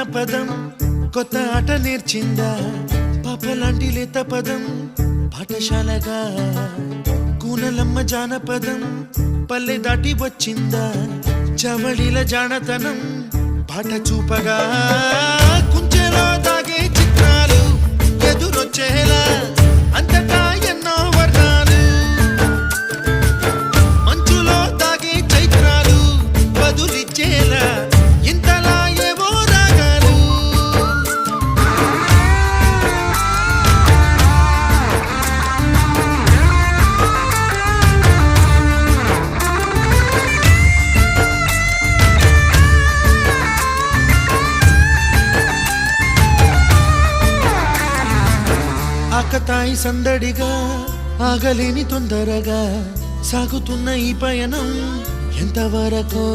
జానపదం కొత్త ఆట నేర్చిందా పాపలాంటి లేత పదం పాఠశాలగా కూనలమ్మ జానపదం పల్లె దాటి వచ్చిందా చవళిల జానతనం పాట చూపగా కుంచెలో దాగే చిత్రాలు ఎదురొచ్చేలా అంతటా ఎన్నో వర్ణాలు మంచులో దాగే చైత్రాలు బదులిచ్చేలా ఇంతలా ఏవో రాగాలు ఆకతాయి సందడిగా ఆగలేని తొందరగా సాగుతున్న ఈ పయనం ఎంతవరకో